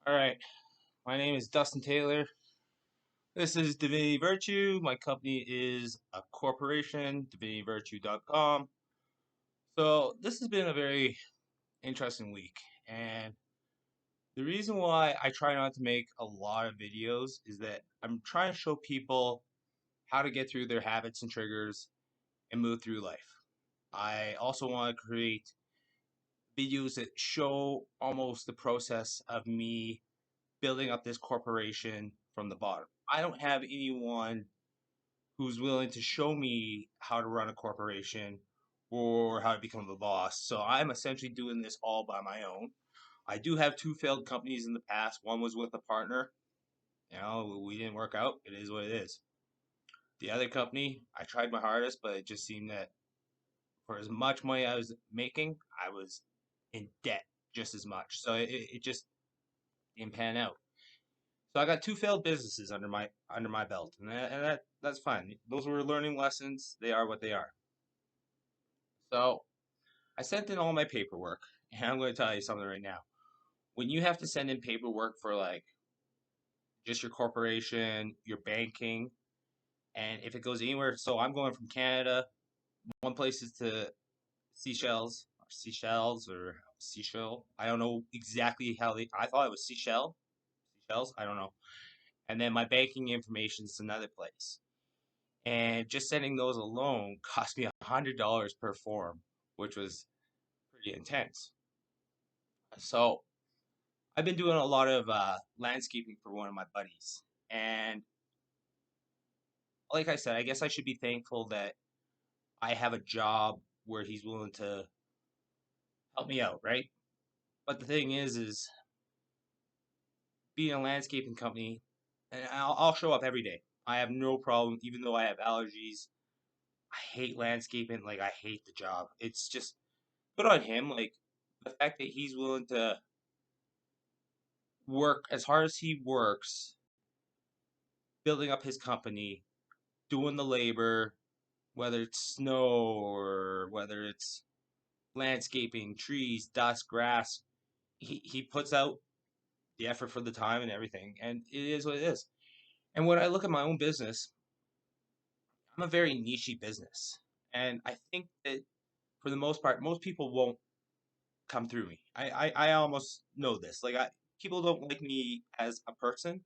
All right, my name is Dustin Taylor. This is Divinity Virtue. My company is a corporation, divinityvirtue.com. So, this has been a very interesting week. And the reason why I try not to make a lot of videos is that I'm trying to show people how to get through their habits and triggers and move through life. I also want to create videos that show almost the process of me building up this corporation from the bottom. I don't have anyone who's willing to show me how to run a corporation or how to become a boss. So I'm essentially doing this all by my own. I do have two failed companies in the past. One was with a partner. We didn't work out. It is what it is. The other company, I tried my hardest, but it just seemed that for as much money I was making, I was in debt just as much. So it just didn't pan out. So I got two failed businesses under my belt, and that's fine. Those were learning lessons. They are what they are. So I sent in all my paperwork, and I'm going to tell you something right now. When you have to send in paperwork for like just your corporation, your banking, and if it goes anywhere, so I'm going from Canada. One place is to Seychelles or Seashell. I don't know exactly how they. I thought it was Seychelles. I don't know. And then my banking information is another place. And just sending those alone cost me $100 per form, which was pretty intense. So I've been doing a lot of landscaping for one of my buddies, and like I said, I guess I should be thankful that I have a job where he's willing to help me out, right? But the thing is being a landscaping company, and I'll show up every day. I have no problem, even though I have allergies. I hate landscaping, like I hate the job. It's just good on him, like the fact that he's willing to work as hard as he works, building up his company, doing the labor, whether it's snow or whether it's landscaping, trees, dust, grass. He puts out the effort for the time and everything, and it is what it is. And when I look at my own business, I'm a very nichey business, and I think that for the most part, most people won't come through me. I almost know this. People don't like me as a person.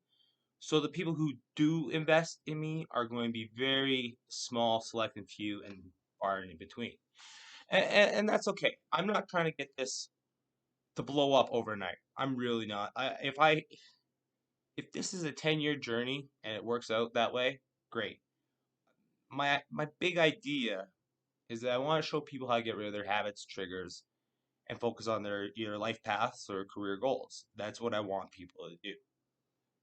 So the people who do invest in me are going to be very small, select and few, and far in between. And that's okay. I'm not trying to get this to blow up overnight. I'm really not. If this is a 10-year journey and it works out that way, great. My big idea is that I want to show people how to get rid of their habits, triggers, and focus on their either life paths or career goals. That's what I want people to do.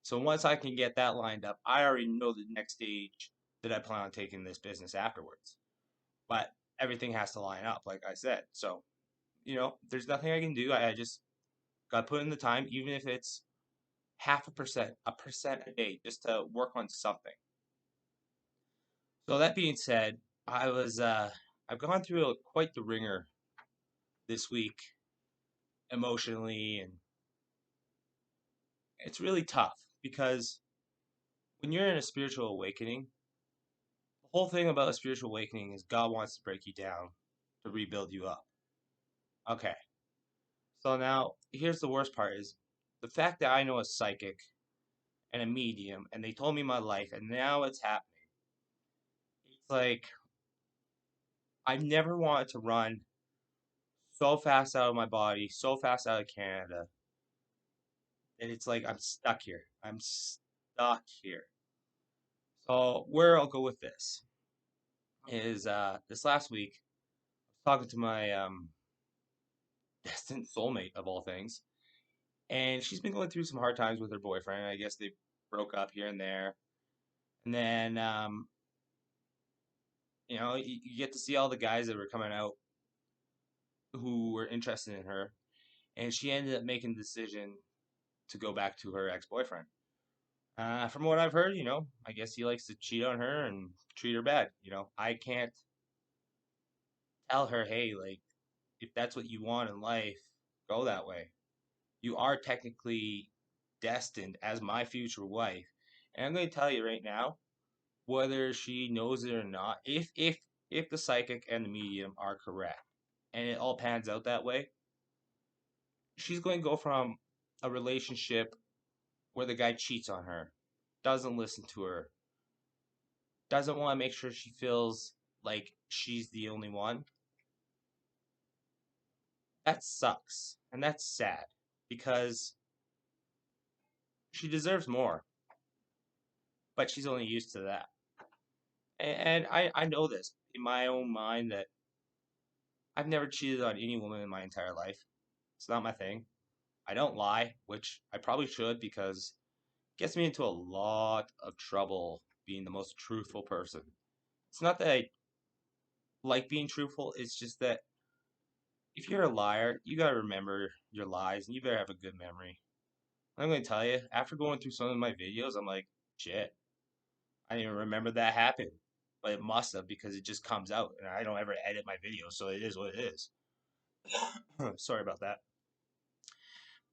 So once I can get that lined up, I already know the next stage that I plan on taking this business afterwards. But everything has to line up, like I said. So, there's nothing I can do. I just got to put in the time, even if it's half a percent a day, just to work on something. So that being said, I've gone through quite the ringer this week emotionally, and it's really tough because when you're in a spiritual awakening, the whole thing about a spiritual awakening is God wants to break you down to rebuild you up. Okay. So now here's the worst part is the fact that I know a psychic and a medium and they told me my life and now it's happening. It's like I've never wanted to run so fast out of my body, so fast out of Canada. And it's like I'm stuck here. I'm stuck here. So where I'll go with this is this last week I was talking to my destined soulmate of all things. And she's been going through some hard times with her boyfriend. I guess they broke up here and there. And then, you get to see all the guys that were coming out who were interested in her. And she ended up making the decision to go back to her ex-boyfriend. From what I've heard, I guess he likes to cheat on her and treat her bad. I can't tell her, hey, like, if that's what you want in life, go that way. You are technically destined as my future wife. And I'm going to tell you right now, whether she knows it or not, if the psychic and the medium are correct, and it all pans out that way, she's going to go from a relationship where the guy cheats on her, doesn't listen to her, doesn't want to make sure she feels like she's the only one. That sucks. And that's sad because she deserves more, but she's only used to that. And I know this in my own mind that I've never cheated on any woman in my entire life. It's not my thing. I don't lie, which I probably should because it gets me into a lot of trouble being the most truthful person. It's not that I like being truthful, it's just that if you're a liar, you gotta remember your lies and you better have a good memory. I'm gonna tell you, after going through some of my videos, I'm like, shit, I didn't even remember that happened. But it must have because it just comes out and I don't ever edit my videos, so it is what it is. Sorry about that.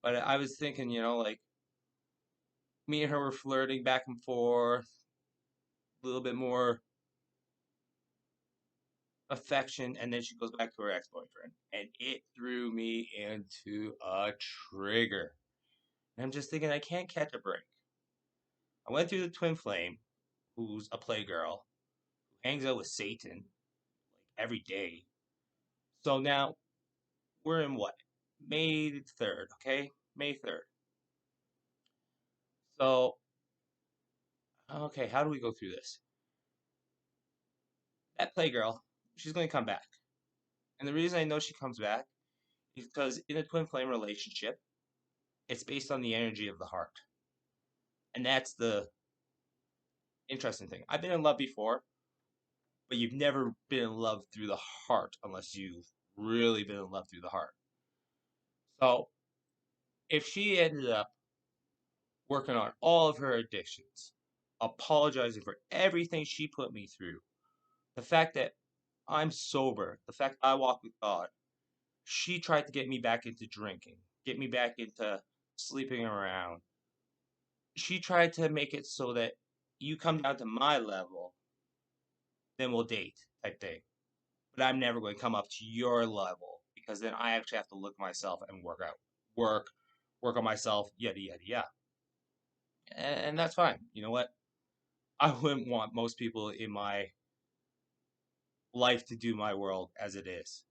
But I was thinking, like me and her were flirting back and forth, a little bit more affection, and then she goes back to her ex-boyfriend. And it threw me into a trigger. And I'm just thinking I can't catch a break. I went through the twin flame, who's a playgirl, who hangs out with Satan like every day. So now we're in what? May 3rd, okay? May 3rd. So, okay, how do we go through this? That playgirl, she's going to come back. And the reason I know she comes back is because in a twin flame relationship, it's based on the energy of the heart. And that's the interesting thing. I've been in love before, but you've never been in love through the heart unless you've really been in love through the heart. So, if she ended up working on all of her addictions, apologizing for everything she put me through, the fact that I'm sober, the fact I walk with God, she tried to get me back into drinking, get me back into sleeping around. She tried to make it so that you come down to my level, then we'll date type thing. But I'm never going to come up to your level because then I actually have to look myself and work, work on myself, yada yada yada. And that's fine. You know what? I wouldn't want most people in my life to do my world as it is.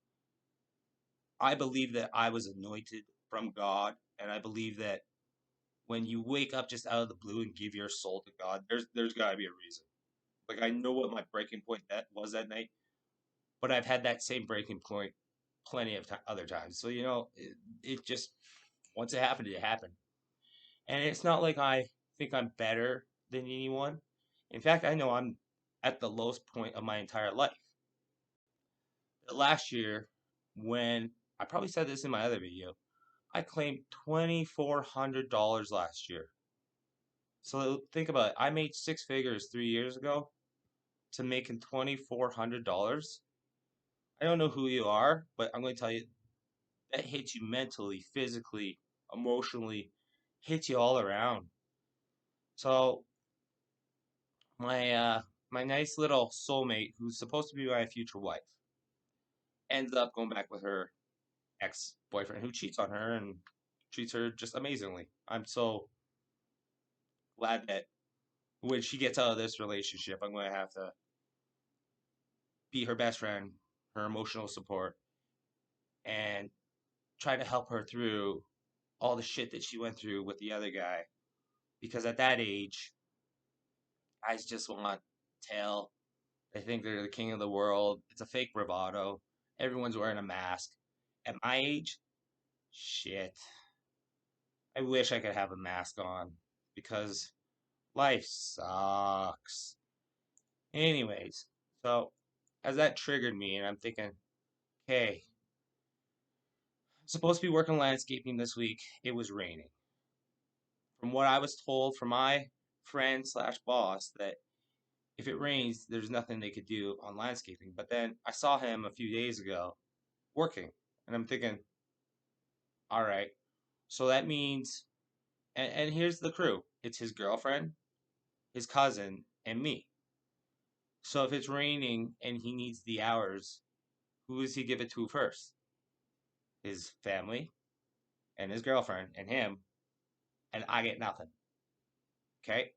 I believe that I was anointed from God, and I believe that when you wake up just out of the blue and give your soul to God, there's got to be a reason. Like I know what my breaking point that was that night, but I've had that same breaking point plenty of other times. So it just once it happened, it happened, and it's not like I think I'm better than anyone. In fact, I know I'm at the lowest point of my entire life. Last year, when I probably said this in my other video, I claimed $2,400 last year. So think about it. I made six figures 3 years ago to making $2,400. I don't know who you are, but I'm going to tell you that hits you mentally, physically, emotionally, hits you all around. So my nice little soulmate, who's supposed to be my future wife, ends up going back with her ex-boyfriend who cheats on her and treats her just amazingly. I'm so glad that when she gets out of this relationship, I'm going to have to be her best friend, her emotional support, and try to help her through all the shit that she went through with the other guy. Because at that age, guys just want tail. They think they're the king of the world. It's a fake bravado. Everyone's wearing a mask. At my age, shit. I wish I could have a mask on because life sucks. Anyways, so as that triggered me, and I'm thinking, okay, I'm supposed to be working landscaping this week. It was raining. From what I was told from my friend slash boss, that if it rains, there's nothing they could do on landscaping. But then I saw him a few days ago working, and I'm thinking, all right, so that means And here's the crew. It's his girlfriend, his cousin, and me. So if it's raining and he needs the hours, who does he give it to first? His family and his girlfriend and him, and I get nothing. Okay?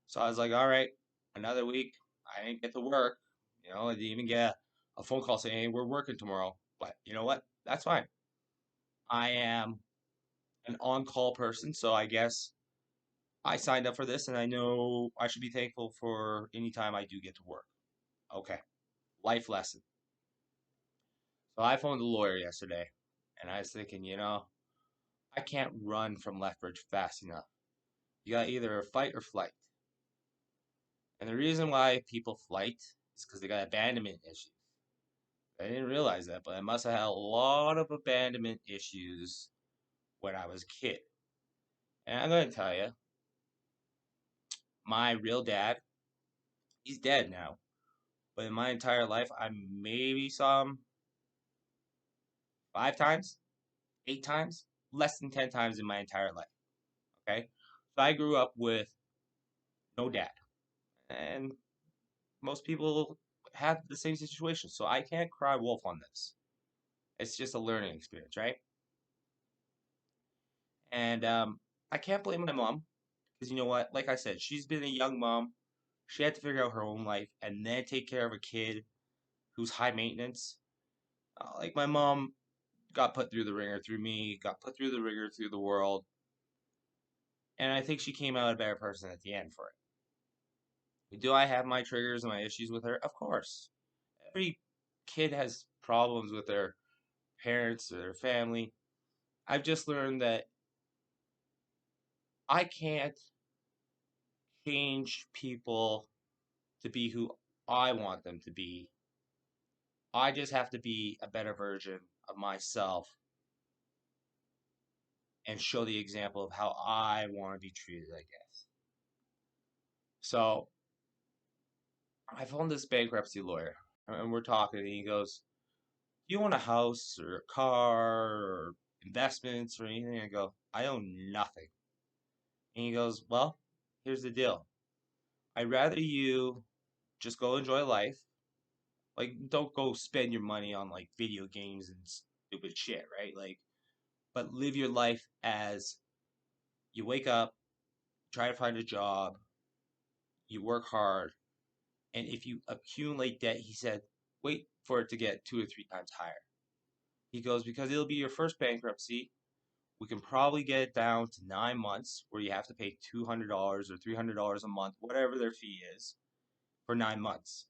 So I was like, all right, another week. I didn't get to work. I didn't even get a phone call saying, hey, we're working tomorrow. But you know what? That's fine. I am an on call person, so I guess I signed up for this and I know I should be thankful for any time I do get to work. Okay. Life lesson. So I phoned the lawyer yesterday and I was thinking, I can't run from Lethbridge fast enough. You got either fight or flight. And the reason why people flight is because they got abandonment issues. I didn't realize that, but I must have had a lot of abandonment issues when I was a kid. And I'm going to tell you, my real dad, he's dead now. But in my entire life, I maybe saw him 5 times, 8 times, less than 10 times in my entire life. Okay? So I grew up with no dad. And most people have the same situation. So I can't cry wolf on this. It's just a learning experience, right? And I can't blame my mom because you know what? Like I said, she's been a young mom. She had to figure out her own life and then take care of a kid who's high maintenance. Like my mom got put through the ringer through me, got put through the ringer through the world, and I think she came out a better person at the end for it. Do I have my triggers and my issues with her? Of course. Every kid has problems with their parents or their family. I've just learned that I can't change people to be who I want them to be. I just have to be a better version of myself and show the example of how I want to be treated, I guess. So I phoned this bankruptcy lawyer and we're talking, and he goes, do you own a house or a car or investments or anything? I go, I own nothing. And he goes, well, here's the deal. I'd rather you just go enjoy life. Like, don't go spend your money on like video games and stupid shit, right? Like, but live your life as you wake up, try to find a job, you work hard, and if you accumulate debt, he said, wait for it to get 2 or 3 times higher. He goes, because it'll be your first bankruptcy. We can probably get it down to 9 months where you have to pay $200 or $300 a month, whatever their fee is, for 9 months.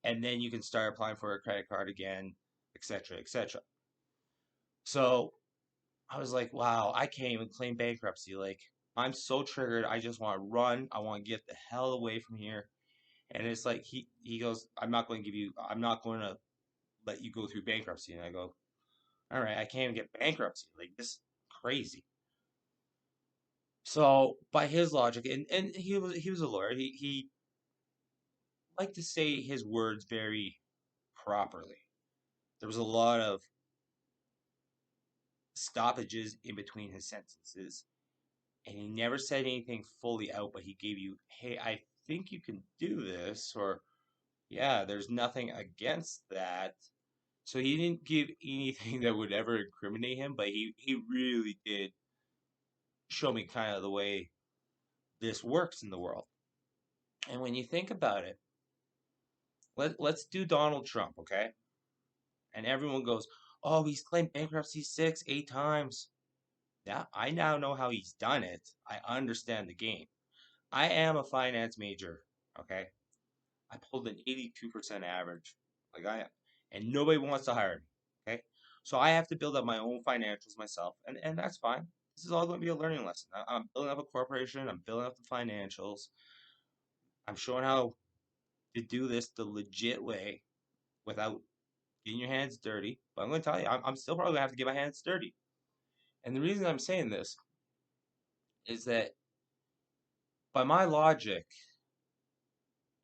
And then you can start applying for a credit card again, etc., etc. So I was like, wow, I can't even claim bankruptcy. Like, I'm so triggered. I just want to run. I want to get the hell away from here. And it's like he goes, I'm not going to let you go through bankruptcy. And I go, all right, I can't even get bankruptcy. Like, this is crazy. So by his logic, and he was a lawyer. He liked to say his words very properly. There was a lot of stoppages in between his sentences, and he never said anything fully out, but he gave you, hey, I think you can do this, or yeah, there's nothing against that. So he didn't give anything that would ever incriminate him, but he really did show me kind of the way this works in the world. And when you think about it, let's do Donald Trump, okay? And everyone goes, "Oh, he's claimed bankruptcy 6, 8 times." Yeah, I now know how he's done it. I understand the game. I am a finance major, okay? I pulled an 82% average, like I am, and nobody wants to hire me, okay? So I have to build up my own financials myself, and that's fine. This is all going to be a learning lesson. I'm building up a corporation. I'm building up the financials. I'm showing how to do this the legit way without getting your hands dirty. But I'm going to tell you, I'm still probably going to have to get my hands dirty. And the reason I'm saying this is that by my logic,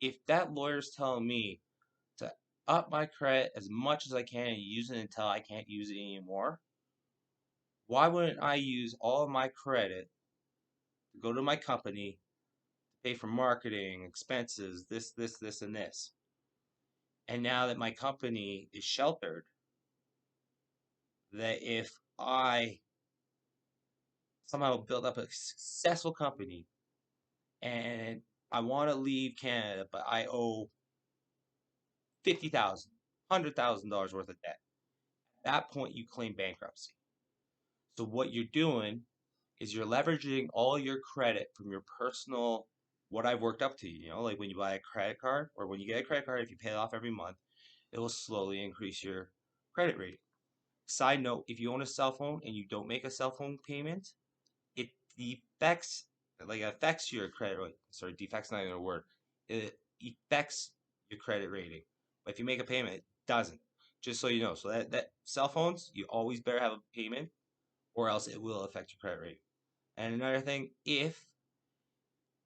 if that lawyer's telling me to up my credit as much as I can and use it until I can't use it anymore, why wouldn't I use all of my credit go to my company, pay for marketing, expenses, this, and this. And now that my company is sheltered, that if I somehow build up a successful company and I want to leave Canada, but I owe 50,000, $100,000 worth of debt. At that point, you claim bankruptcy. So what you're doing is you're leveraging all your credit from your personal, what I've worked up to, like when you buy a credit card or when you get a credit card, if you pay it off every month, it will slowly increase your credit rating. Side note, if you own a cell phone and you don't make a cell phone payment, it defects, affects your credit rating. Sorry, defects not even a word. It affects your credit rating. But if you make a payment, it doesn't. Just so you know. So that cell phones, you always better have a payment or else it will affect your credit rating. And another thing, if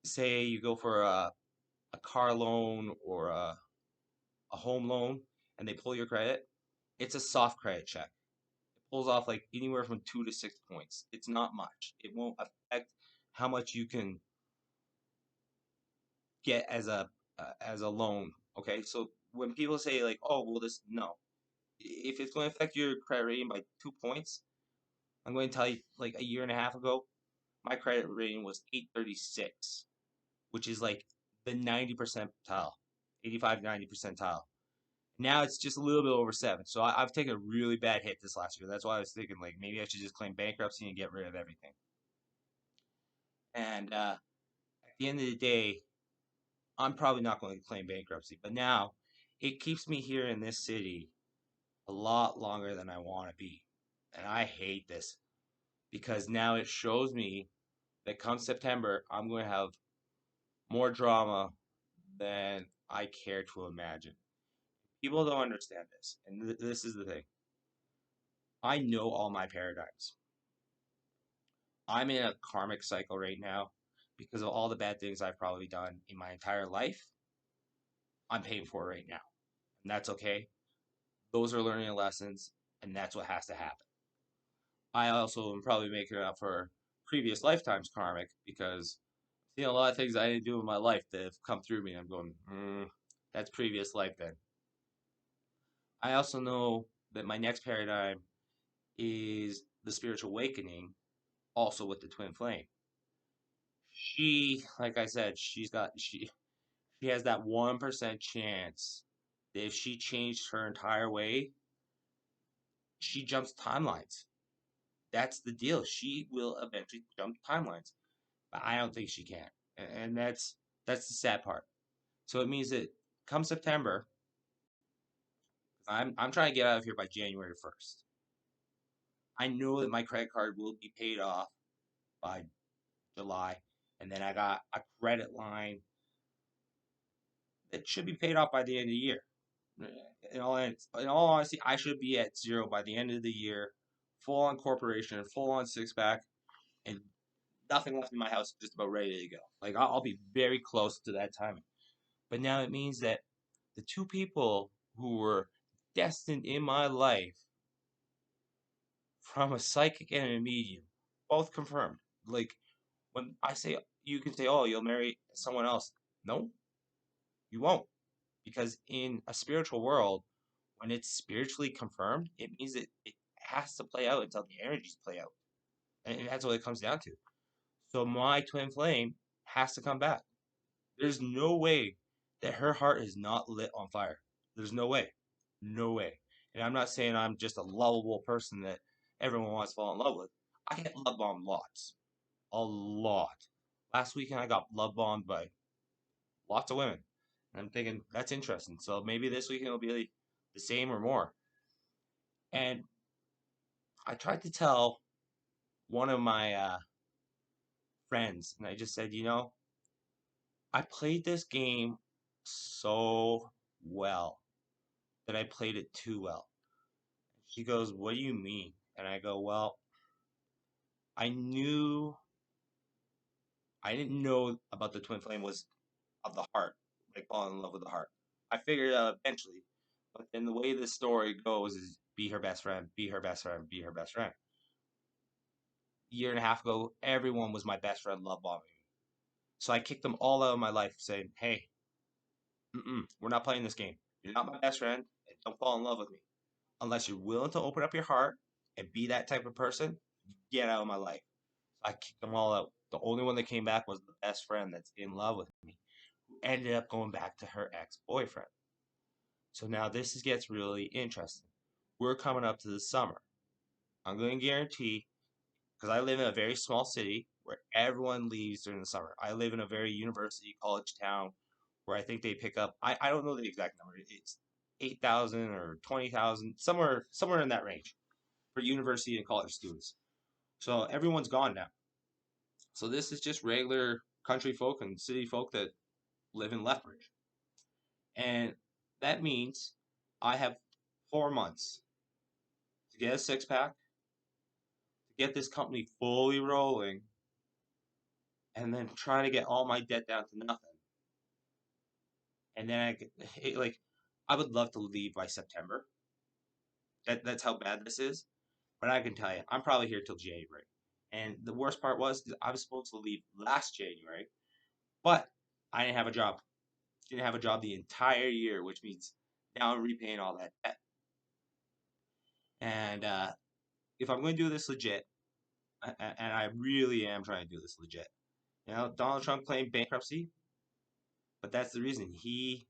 say you go for a car loan or a home loan and they pull your credit, it's a soft credit check. It pulls off like anywhere from 2 to 6 points. It's not much. It won't affect how much you can get as a loan. Okay, so when people say like, oh, well, this no, if it's going to affect your credit rating by 2 points, I'm going to tell you like a year and a half ago, my credit rating was 836, which is like the 90 percentile, 85, 90 percentile. Now it's just a little bit over 7. So I've taken a really bad hit this last year. That's why I was thinking like maybe I should just claim bankruptcy and get rid of everything. And at the end of the day, I'm probably not going to claim bankruptcy. But now it keeps me here in this city a lot longer than I want to be. And I hate this because now it shows me that come September, I'm going to have more drama than I care to imagine. People don't understand this. And this is the thing. I know all my paradigms. I'm in a karmic cycle right now because of all the bad things I've probably done in my entire life. I'm paying for it right now. And that's okay. Those are learning lessons, and that's what has to happen. I also am probably making it up for previous lifetimes karmic because I've seen a lot of things I didn't do in my life that have come through me. And I'm going, that's previous life then. I also know that my next paradigm is the spiritual awakening, also with the twin flame. She, like I said, she has that 1% chance that if she changed her entire way, she jumps timelines. That's the deal. She will eventually jump timelines, but I don't think she can, and that's the sad part. So it means that come September, I'm trying to get out of here by January 1st. I know that my credit card will be paid off by July, and then I got a credit line that should be paid off by the end of the year. In all honesty, I should be at zero by the end of the year, full on corporation, full on six pack, and nothing left in my house, just about ready to go. Like I'll be very close to that timing. But now it means that the two people who were destined in my life from a psychic and a medium, both confirmed. Like when I say you can say, oh, you'll marry someone else. No, you won't. Because in a spiritual world, when it's spiritually confirmed, it means that it has to play out until the energies play out. And that's what it comes down to. So my twin flame has to come back. There's no way that her heart is not lit on fire. There's no way. No way. And I'm not saying I'm just a lovable person that everyone wants to fall in love with. I get love bombed lots. A lot. Last weekend I got love bombed by lots of women. And I'm thinking that's interesting. So maybe this weekend will be the same or more. And I tried to tell one of my friends, and I just said, I played this game so well that I played it too well. She goes, what do you mean? And I go, well, I knew, I didn't know about the twin flame was of the heart, like falling in love with the heart. I figured it out eventually. But then the way the story goes is be her best friend, be her best friend, be her best friend. A year and a half ago, everyone was my best friend love bombing So I kicked them all out of my life, saying, "Hey, we're not playing this game. You're not my best friend, and don't fall in love with me unless you're willing to open up your heart and be that type of person. Get out of my life." So I kicked them all out. The only one that came back was the best friend that's in love with me, who ended up going back to her ex-boyfriend. So now gets really interesting. We're coming up to the summer. I'm going to guarantee, because I live in a very small city where everyone leaves during the summer. I live in a very university college town where I think they pick up. I don't know the exact number. It's 8,000 or 20,000, somewhere in that range for university and college students. So everyone's gone now. So this is just regular country folk and city folk that live in Lethbridge, and that means I have 4 months to get a six pack, to get this company fully rolling, and then trying to get all my debt down to nothing. And then like I would love to leave by September. That's how bad this is. But I can tell you, I'm probably here till January. And the worst part was I was supposed to leave last January, but I didn't have a job. Didn't have a job the entire year, which means now I'm repaying all that debt. And if I'm going to do this legit, and I really am trying to do this legit, Donald Trump claimed bankruptcy, but that's the reason. He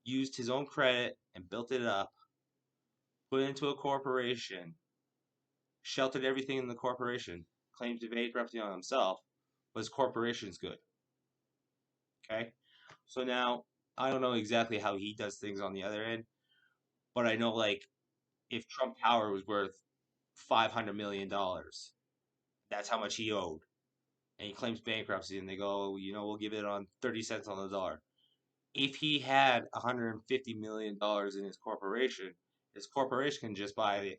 used his own credit and built it up, put it into a corporation, sheltered everything in the corporation, claimed to bankruptcy on himself, but his corporation's good. Okay? So now, I don't know exactly how he does things on the other end, but I know, like, if Trump Tower was worth $500 million, that's how much he owed. And he claims bankruptcy, and they go, we'll give it on 30 cents on the dollar. If he had $150 million in his corporation can just buy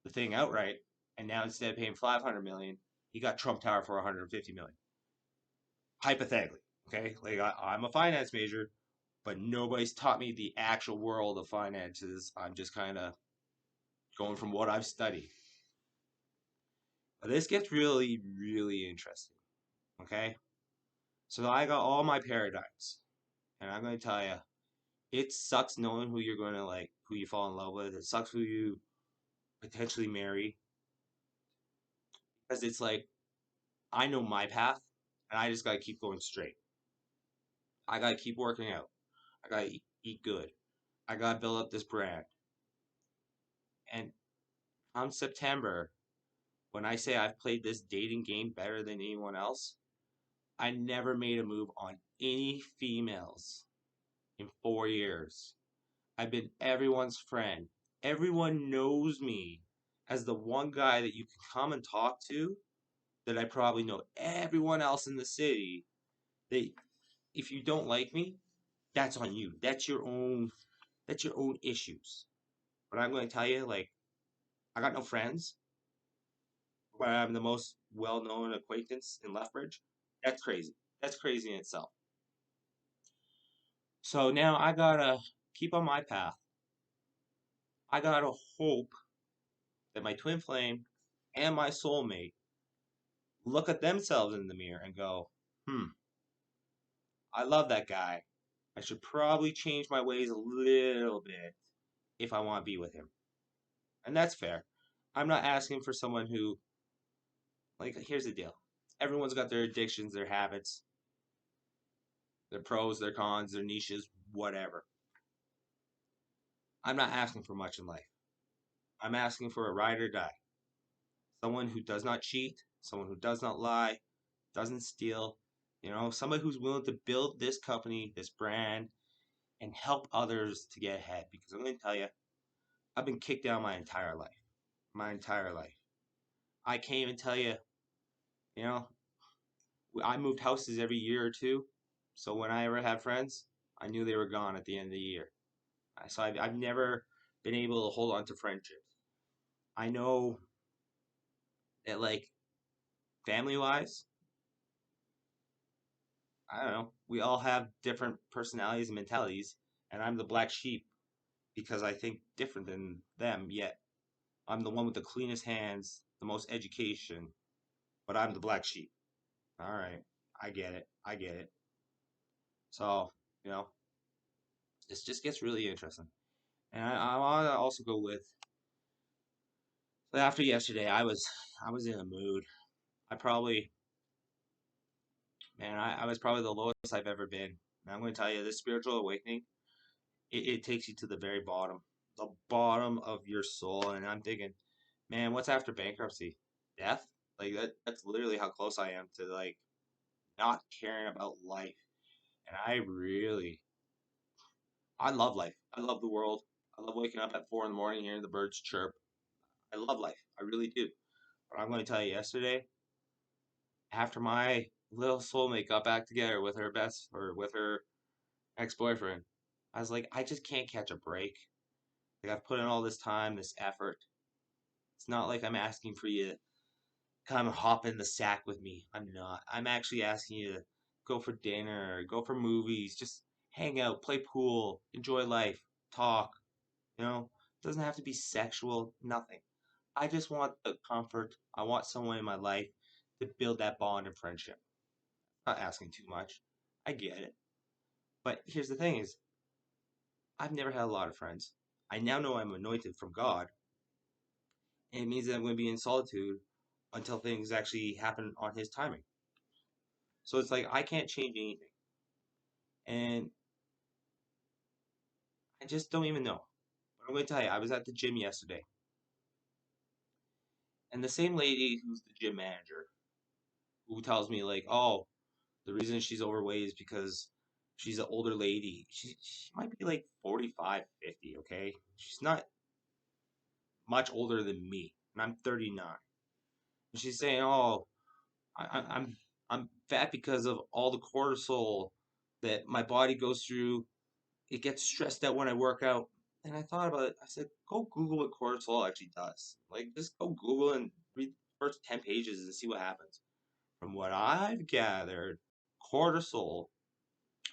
the thing outright, and now instead of paying 500 million, he got Trump Tower for 150 million. Hypothetically, okay, like I'm a finance major, but nobody's taught me the actual world of finances. I'm just kind of going from what I've studied. But this gets really, really interesting. Okay, so I got all my paradigms, and I'm going to tell you, it sucks knowing who you're going to like, who you fall in love with. It sucks who you potentially marry, because it's like I know my path, and I just got to keep going straight. I got to keep working out. I got to eat good. I got to build up this brand. And come September, when I say I've played this dating game better than anyone else, I never made a move on any females in 4 years. I've been everyone's friend. Everyone knows me as the one guy that you can come and talk to, that I probably know everyone else in the city. That if you don't like me, that's on you. That's your own issues. But I'm going to tell you, like, I got no friends, but I'm the most well-known acquaintance in Lethbridge. That's crazy. That's crazy in itself. So now I gotta keep on my path. I gotta hope that my twin flame and my soulmate look at themselves in the mirror and go, I love that guy. I should probably change my ways a little bit if I want to be with him. And that's fair. I'm not asking for someone who, like, here's the deal. Everyone's got their addictions, their habits, their pros, their cons, their niches, whatever. I'm not asking for much in life. I'm asking for a ride or die. Someone who does not cheat, someone who does not lie, doesn't steal, somebody who's willing to build this company, this brand, and help others to get ahead. Because I'm going to tell you, I've been kicked down my entire life. My entire life. I can't even tell you, you know, I moved houses every year or two. So when I ever had friends, I knew they were gone at the end of the year. So I've never been able to hold on to friendships. I know that, like, family wise, I don't know, we all have different personalities and mentalities, and I'm the black sheep because I think different than them, yet I'm the one with the cleanest hands, the most education, but I'm the black sheep. All right. I get it. I get it. So, you know, this just gets really interesting. And I want to also go with, but after yesterday, I was in a mood. I probably, man, I was probably the lowest I've ever been. And I'm going to tell you, this spiritual awakening, it takes you to the bottom of your soul. And I'm thinking, man, what's after bankruptcy? Death? Like that's literally how close I am to like not caring about life. And I love life. I love the world. I love waking up at 4 in the morning hearing the birds chirp. I love life. I really do. But I'm going to tell you, yesterday, after my little soulmate got back together with her ex-boyfriend, I was like, I just can't catch a break. Like I've put in all this time, this effort. It's not like I'm asking for you to come hop in the sack with me. I'm not. I'm actually asking you to go for dinner, go for movies, just hang out, play pool, enjoy life, talk. You know, it doesn't have to be sexual, nothing. I just want the comfort. I want someone in my life to build that bond and friendship. Not asking too much. I get it. But here's the thing is, I've never had a lot of friends. I now know I'm anointed from God, and it means that I'm going to be in solitude until things actually happen on His timing. So it's like I can't change anything. And I just don't even know. But I'm going to tell you, I was at the gym yesterday, and the same lady who's the gym manager, who tells me, like, oh, the reason she's overweight is because she's an older lady. She might be like 45, 50, okay? She's not much older than me, and I'm 39. And she's saying, oh, I'm fat because of all the cortisol that my body goes through. It gets stressed out when I work out. And I thought about it. I said, go Google what cortisol actually does. Like, just go Google and read the first 10 pages and see what happens. From what I've gathered, cortisol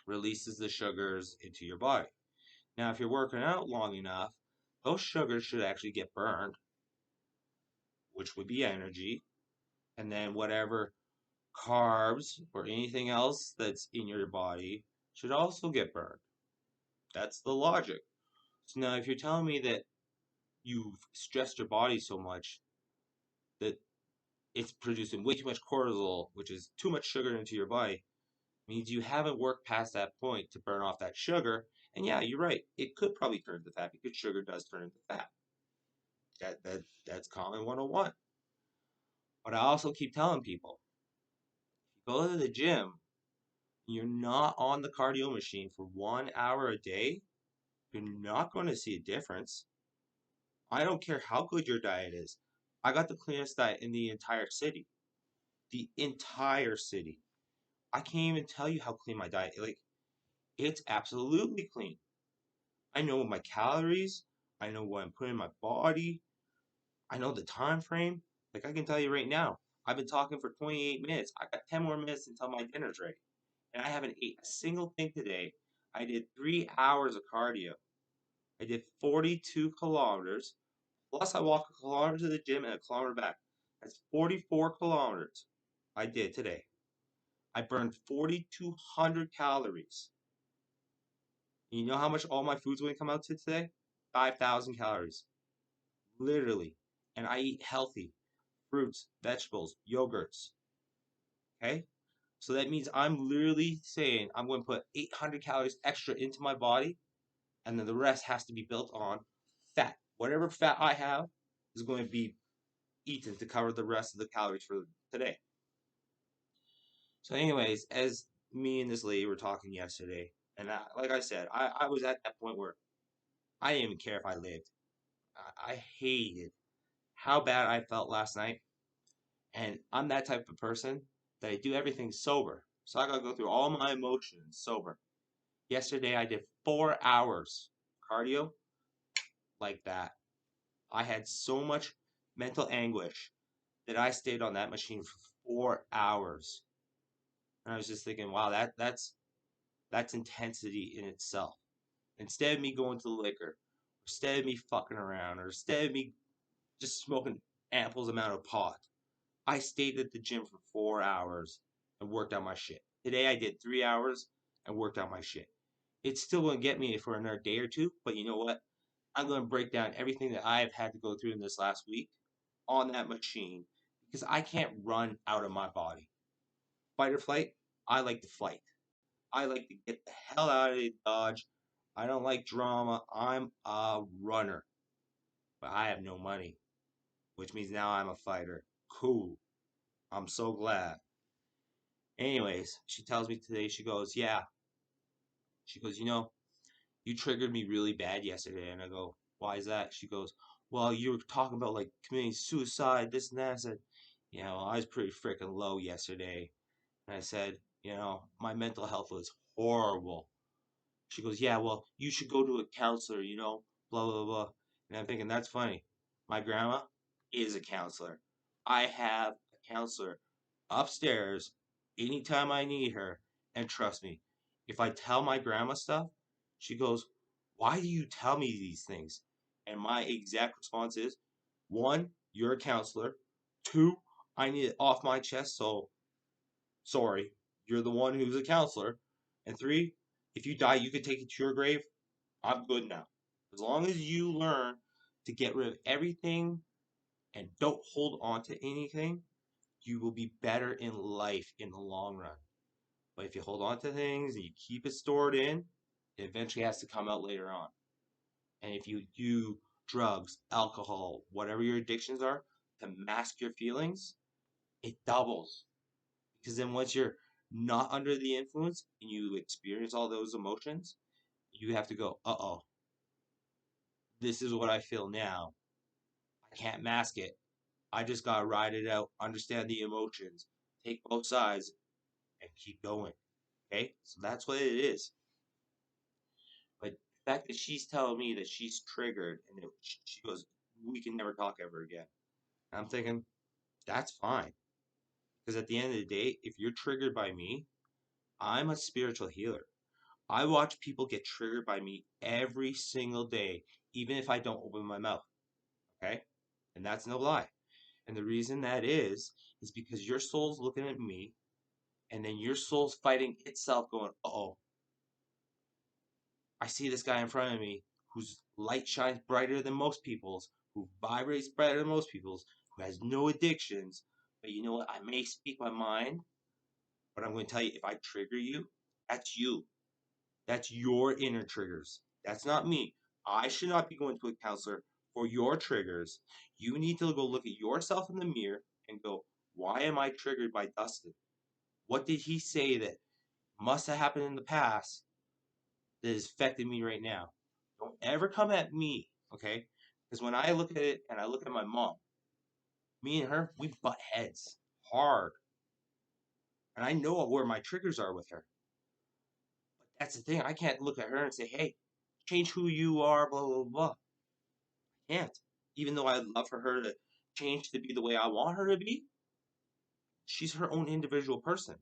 releases the sugars into your body. Now, if you're working out long enough, those sugars should actually get burned, which would be energy. And then whatever carbs or anything else that's in your body should also get burned. That's the logic. So now, if you're telling me that you've stressed your body so much that it's producing way too much cortisol, which is too much sugar into your body, means you haven't worked past that point to burn off that sugar. And yeah, you're right. It could probably turn into fat because sugar does turn into fat. That's common 101. But I also keep telling people, if you go to the gym, you're not on the cardio machine for 1 hour a day, you're not going to see a difference. I don't care how good your diet is. I got the cleanest diet in the entire city. The entire city. I can't even tell you how clean my diet is. Like, it's absolutely clean. I know my calories. I know what I'm putting in my body. I know the time frame. Like I can tell you right now, I've been talking for 28 minutes. I got 10 more minutes until my dinner's ready. And I haven't ate a single thing today. I did 3 hours of cardio. I did 42 kilometers. Plus I walk a kilometer to the gym and a kilometer back. That's 44 kilometers I did today. I burned 4,200 calories. You know how much all my food's going to come out to today? 5,000 calories. Literally. And I eat healthy. Fruits, vegetables, yogurts. Okay? So that means I'm literally saying I'm going to put 800 calories extra into my body, and then the rest has to be built on fat. Whatever fat I have is going to be eaten to cover the rest of the calories for today. So, anyways, as me and this lady were talking yesterday, and like I said, I was at that point where I didn't even care if I lived. I hated how bad I felt last night. And I'm that type of person that I do everything sober. So I gotta go through all my emotions sober. Yesterday I did 4 hours cardio like that. I had so much mental anguish that I stayed on that machine for 4 hours. And I was just thinking, wow, that's intensity in itself. Instead of me going to the liquor, instead of me fucking around, or instead of me just smoking ample amount of pot, I stayed at the gym for 4 hours and worked out my shit. Today I did 3 hours and worked out my shit. It's still going to get me for another day or two, but you know what? I'm going to break down everything that I've had to go through in this last week on that machine because I can't run out of my body. Fight or flight, I like to fight. I like to get the hell out of Dodge. I don't like drama. I'm a runner, but I have no money, which means now I'm a fighter. Cool. I'm so glad. Anyways, she tells me today, she goes, yeah. She goes, you triggered me really bad yesterday. And I go, why is that? She goes, well, you were talking about like committing suicide, this and that. I said, I was pretty freaking low yesterday. And I said, my mental health was horrible. She goes, yeah, well, you should go to a counselor, blah, blah, blah. And I'm thinking, that's funny. My grandma is a counselor. I have a counselor upstairs anytime I need her. And trust me, if I tell my grandma stuff, she goes, why do you tell me these things? And my exact response is, one, you're a counselor. Two, I need it off my chest, so sorry, you're the one who's a counselor. And three, if you die, you can take it to your grave. I'm good now. As long as you learn to get rid of everything and don't hold on to anything, you will be better in life in the long run. But if you hold on to things and you keep it stored in, it eventually has to come out later on. And if you do drugs, alcohol, whatever your addictions are, to mask your feelings, it doubles. Because then once you're not under the influence and you experience all those emotions, you have to go, uh-oh, this is what I feel now. I can't mask it. I just gotta ride it out, understand the emotions, take both sides, and keep going. Okay? So that's what it is. But the fact that she's telling me that she's triggered and that she goes, we can never talk ever again. I'm thinking, that's fine. Because at the end of the day, if you're triggered by me, I'm a spiritual healer. I watch people get triggered by me every single day, even if I don't open my mouth. Okay? And that's no lie. And the reason that is because your soul's looking at me, and then your soul's fighting itself, going, oh, I see this guy in front of me whose light shines brighter than most people's, who vibrates brighter than most people's, who has no addictions. But you know what? I may speak my mind, but I'm going to tell you, if I trigger you, that's you. That's your inner triggers. That's not me. I should not be going to a counselor for your triggers. You need to go look at yourself in the mirror and go, why am I triggered by Dustin? What did he say that must have happened in the past that is affecting me right now? Don't ever come at me, okay? Because when I look at it and I look at my mom, me and her, we butt heads hard. And I know where my triggers are with her. But that's the thing. I can't look at her and say, hey, change who you are, blah, blah, blah. I can't. Even though I'd love for her to change to be the way I want her to be, she's her own individual person.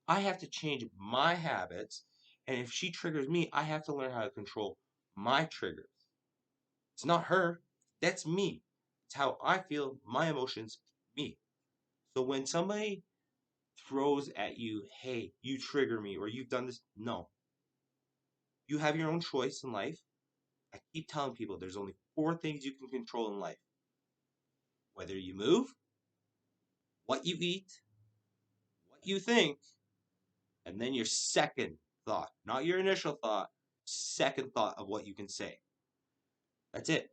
I have to change my habits. And if she triggers me, I have to learn how to control my triggers. It's not her. That's me. It's how I feel, my emotions, me. So when somebody throws at you, hey, you trigger me, or you've done this, no. You have your own choice in life. I keep telling people there's only 4 things you can control in life: whether you move, what you eat, what you think, and then your second thought, not your initial thought, second thought of what you can say. That's it.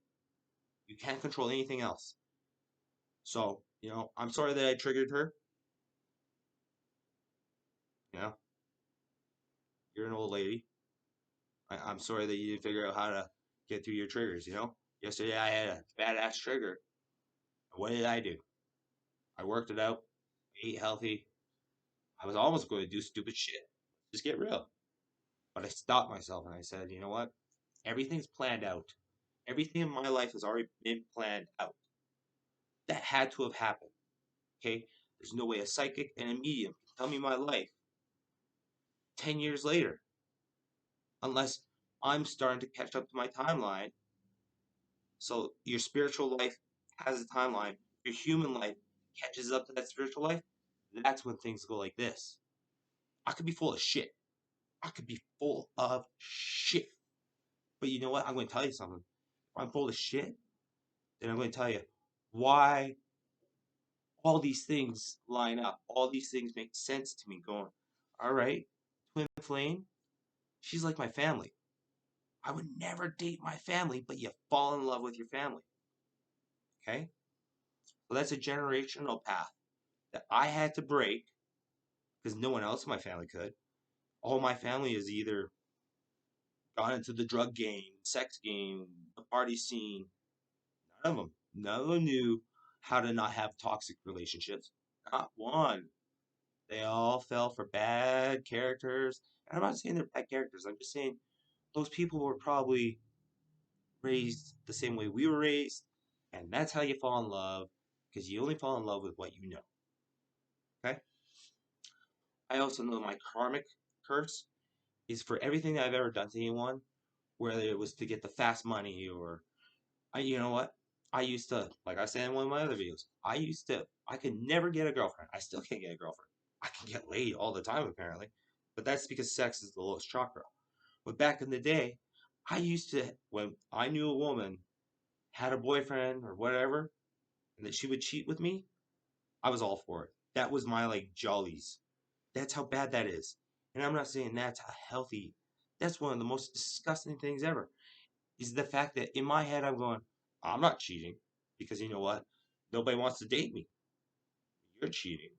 You can't control anything else. So, I'm sorry that I triggered her. You know, you're an old lady. I'm sorry that you didn't figure out how to get through your triggers. Yesterday I had a badass trigger. What did I do? I worked it out, ate healthy. I was almost going to do stupid shit. Just get real. But I stopped myself and I said, you know what? Everything's planned out. Everything in my life has already been planned out. That had to have happened. Okay? There's no way a psychic and a medium can tell me my life 10 years later unless I'm starting to catch up to my timeline. So your spiritual life has a timeline. Your human life catches up to that spiritual life. That's when things go like this. I could be full of shit. I could be full of shit. But you know what? I'm going to tell you something. If I'm full of shit, then I'm going to tell you why all these things line up. All these things make sense to me. Going, all right, twin flame, she's like my family. I would never date my family, but you fall in love with your family. Okay? So that's a generational path that I had to break because no one else in my family could. All my family is either gone into the drug game, sex game, the party scene. None of them. None of them knew how to not have toxic relationships. Not one. They all fell for bad characters. And I'm not saying they're bad characters. I'm just saying those people were probably raised the same way we were raised. And that's how you fall in love because you only fall in love with what you know. Okay? I also know my karmic curse is for everything I've ever done to anyone, whether it was to get the fast money or you know what? I used to, like I said in one of my other videos, I could never get a girlfriend. I still can't get a girlfriend. I can get laid all the time, apparently. But that's because sex is the lowest chakra. But back in the day, I used to, when I knew a woman had a boyfriend or whatever, and that she would cheat with me, I was all for it. That was my, like, jollies. That's how bad that is. And I'm not saying that's a healthy, that's one of the most disgusting things ever is the fact that in my head I'm going, I'm not cheating because you know what? Nobody wants to date me. You're cheating.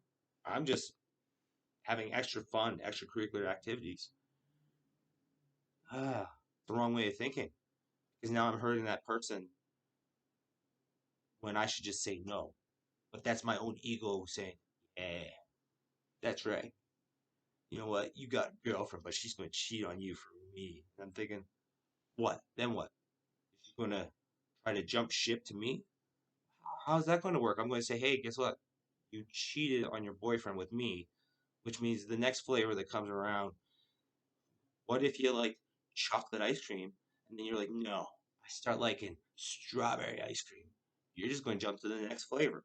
I'm just having extra fun, extracurricular activities. Ah, the wrong way of thinking because now I'm hurting that person when I should just say no. But that's my own ego saying, yeah, that's right. You know what? You got a girlfriend, but she's going to cheat on you for me. And I'm thinking, what? Then what? She's going to try to jump ship to me? How's that going to work? I'm going to say, hey, guess what? You cheated on your boyfriend with me, which means the next flavor that comes around, what if you like chocolate ice cream and then you're like, no, I start liking strawberry ice cream. You're just going to jump to the next flavor.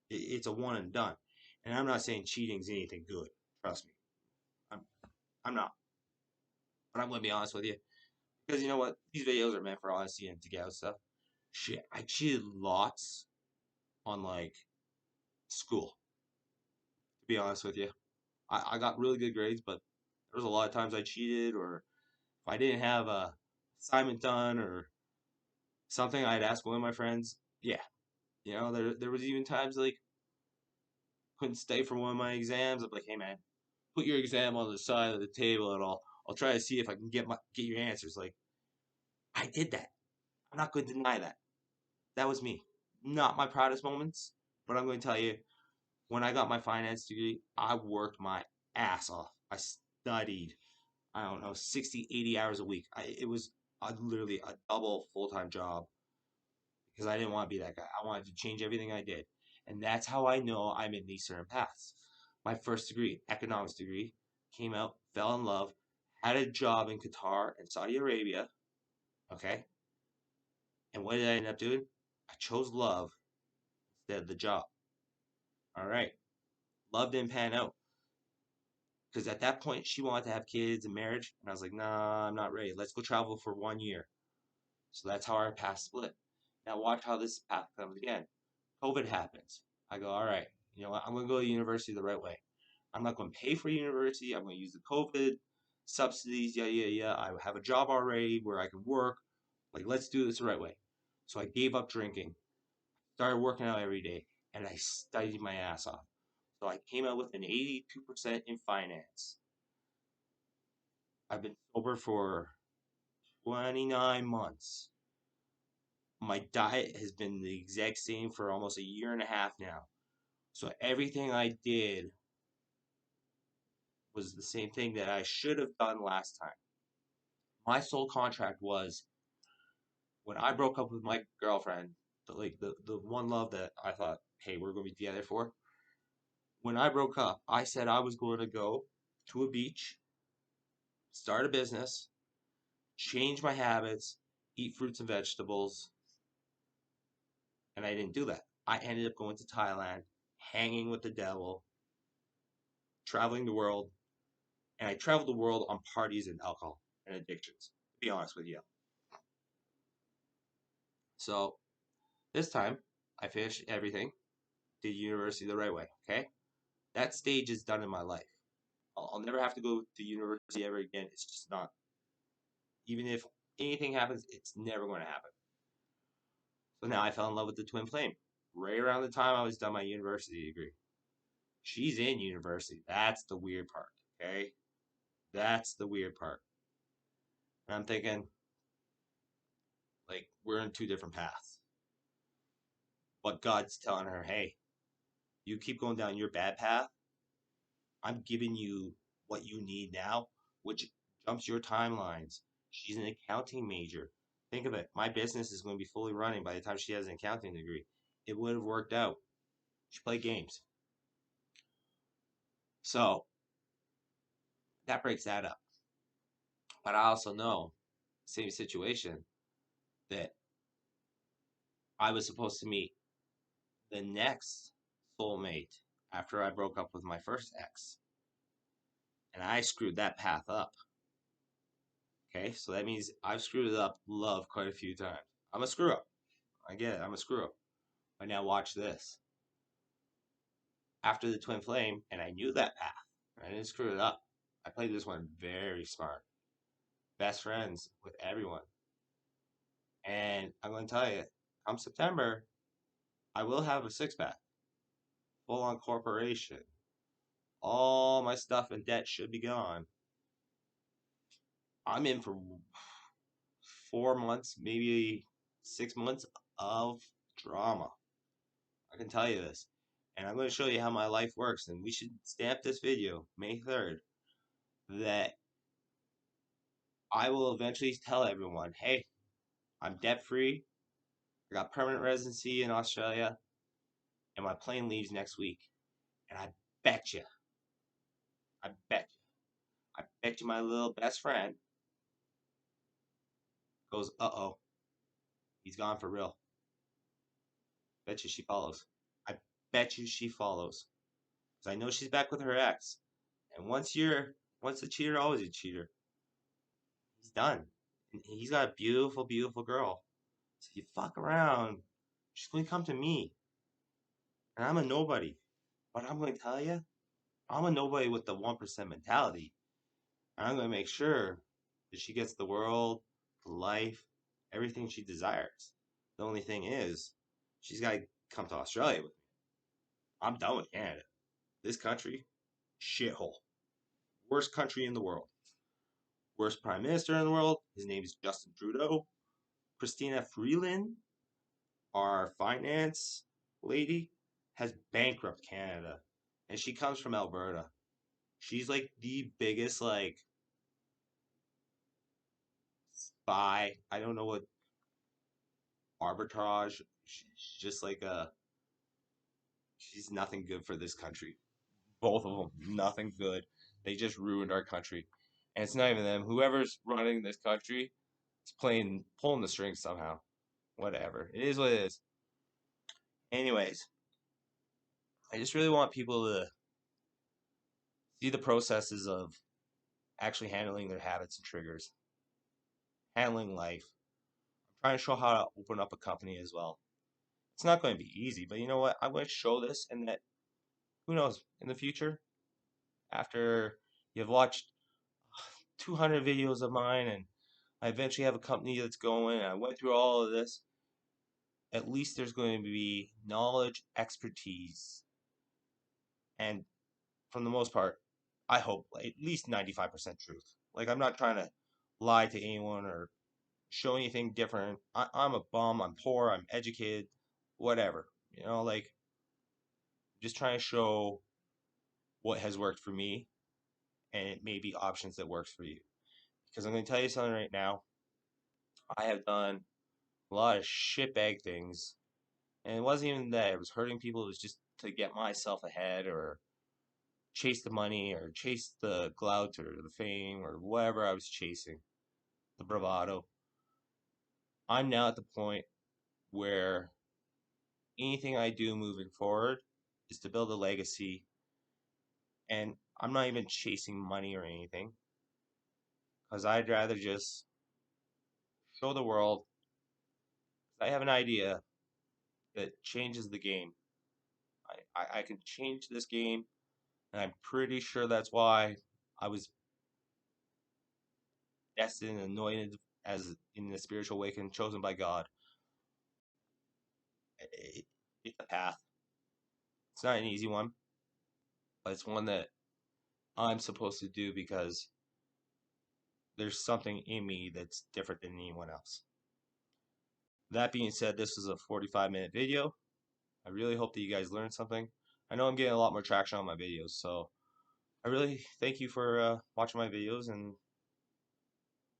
It's a one and done. And I'm not saying cheating's anything good. Trust me. I'm, I'm not. But I'm going to be honest with you. Because you know what? These videos are meant for honesty and to get out stuff. Shit, I cheated lots on like school, to be honest with you. I got really good grades, but there was a lot of times I cheated, or if I didn't have a assignment done or something, I'd ask one of my friends. Yeah, you know, there was even times like couldn't stay for one of my exams. I'm like, hey man, put your exam on the side of the table, and I'll try to see if I can get your answers. Like I did that. I'm not going to deny that. That was me. Not my proudest moments, but I'm going to tell you, when I got my finance degree, I worked my ass off. I studied. I don't know, 60, 80 hours a week. It was literally a double full-time job because I didn't want to be that guy. I wanted to change everything I did. And that's how I know I'm in these certain paths. My first degree, economics degree, came out, fell in love, had a job in Qatar and Saudi Arabia. Okay. And what did I end up doing? I chose love instead of the job. All right. Love didn't pan out. Because at that point, she wanted to have kids and marriage. And I was like, nah, I'm not ready. Let's go travel for 1 year. So that's how our path split. Now watch how this path comes again. COVID happens. I go, all right, you know what? I'm going to go to university the right way. I'm not going to pay for university. I'm going to use the COVID subsidies. Yeah, yeah, yeah. I have a job already where I can work. Like, let's do this the right way. So I gave up drinking, started working out every day, and I studied my ass off. So I came out with an 82% in finance. I've been sober for 29 months. My diet has been the exact same for almost a year and a half now. So everything I did was the same thing that I should have done last time. My sole contract was when I broke up with my girlfriend, the one love that I thought, hey, we're going to be together for. When I broke up, I said I was going to go to a beach, start a business, change my habits, eat fruits and vegetables, and I didn't do that. I ended up going to Thailand, hanging with the devil, traveling the world, and I traveled the world on parties and alcohol and addictions, to be honest with you. So this time, I finished everything, did university the right way, okay? That stage is done in my life. I'll never have to go to university ever again. It's just not, even if anything happens, it's never going to happen. So now I fell in love with the twin flame right around the time I was done my university degree. She's in university. That's the weird part, okay? That's the weird part. And I'm thinking, like, we're in two different paths. But God's telling her, hey, you keep going down your bad path. I'm giving you what you need now, which jumps your timelines. She's an accounting major. Think of it. My business is going to be fully running by the time she has an accounting degree. It would have worked out. She played games. So that breaks that up. But I also know, same situation, that I was supposed to meet the next soulmate after I broke up with my first ex. And I screwed that path up. Okay, so that means I've screwed up love quite a few times. I'm a screw up. I get it, I'm a screw up. But now watch this. After the twin flame, and I knew that path, I didn't screw it up. I played this one very smart. Best friends with everyone. And I'm going to tell you, come September, I will have a six pack, full on corporation. All my stuff and debt should be gone. I'm in for 4 months, maybe 6 months of drama. I can tell you this. And I'm going to show you how my life works. And we should stamp this video, May 3rd, that I will eventually tell everyone, hey, I'm debt free. I got permanent residency in Australia. And my plane leaves next week. And bet you, bet I bet you my little best friend goes, uh-oh, he's gone for real. Bet you she follows. I bet you she follows. Because I know she's back with her ex. And once a cheater, always a cheater. He's done. And he's got a beautiful, beautiful girl. So you fuck around, she's going to come to me. And I'm a nobody. But I'm going to tell you, I'm a nobody with the 1% mentality. And I'm going to make sure that she gets the world, the life, everything she desires. The only thing is, she's got to come to Australia with me. I'm done with Canada. This country, shithole. Worst country in the world. Worst prime minister in the world. His name is Justin Trudeau. Christina Freeland, our finance lady, has bankrupt Canada. And she comes from Alberta. She's like the biggest like spy. I don't know what arbitrage. She's just like she's nothing good for this country. Both of them, nothing good. They just ruined our country. And it's not even them. Whoever's running this country is pulling the strings somehow. Whatever. It is what it is. Anyways, I just really want people to see the processes of actually handling their habits and triggers, handling life. I'm trying to show how to open up a company as well. It's not going to be easy, but you know what? I'm going to show this, and that who knows in the future, after you've watched 200 videos of mine and I eventually have a company that's going, and I went through all of this, at least there's going to be knowledge, expertise, and from the most part, I hope at least 95% truth. Like, I'm not trying to lie to anyone or show anything different. I'm a bum, I'm poor, I'm educated, whatever. Like, just trying to show what has worked for me, and it may be options that works for you. Because I'm going to tell you something right now. I have done a lot of shitbag things, and it wasn't even that it was hurting people. It was just to get myself ahead or chase the money or chase the clout or the fame or whatever I was chasing, the bravado. I'm now at the point where anything I do moving forward is to build a legacy. And I'm not even chasing money or anything, because I'd rather just show the world I have an idea that changes the game. I can change this game, and I'm pretty sure that's why I was destined and anointed as in the spiritual awakening, chosen by God. It's a path. It's not an easy one, but it's one that I'm supposed to do because there's something in me that's different than anyone else. That being said, this is a 45-minute video. I really hope that you guys learned something. I know I'm getting a lot more traction on my videos, so I really thank you for watching my videos, and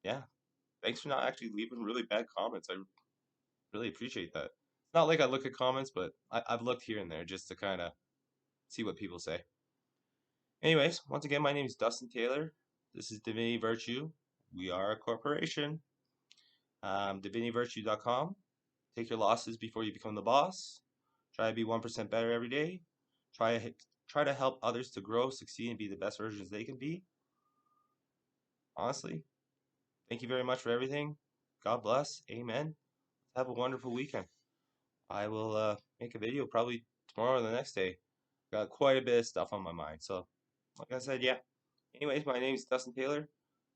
yeah, thanks for not actually leaving really bad comments. I really appreciate that. It's not like I look at comments, but I've looked here and there just to kind of see what people say. Anyways, once again, my name is Dustin Taylor. This is Divinity Virtue. We are a corporation. DivinityVirtue.com. Take your losses before you become the boss. Try to be 1% better every day. Try try to help others to grow, succeed, and be the best versions they can be. Honestly, thank you very much for everything. God bless. Amen. Have a wonderful weekend. I will make a video probably tomorrow or the next day. Got quite a bit of stuff on my mind. So, like I said, yeah. Anyways, my name is Dustin Taylor.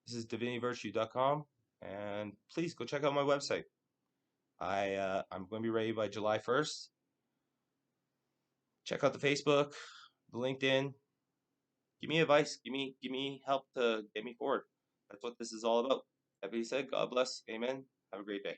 This is DivinityVirtue.com. And please go check out my website. I'm going to be ready by July 1st. Check out the Facebook, the LinkedIn. Give me advice. Give me help to get me forward. That's what this is all about. That being said, God bless. Amen. Have a great day.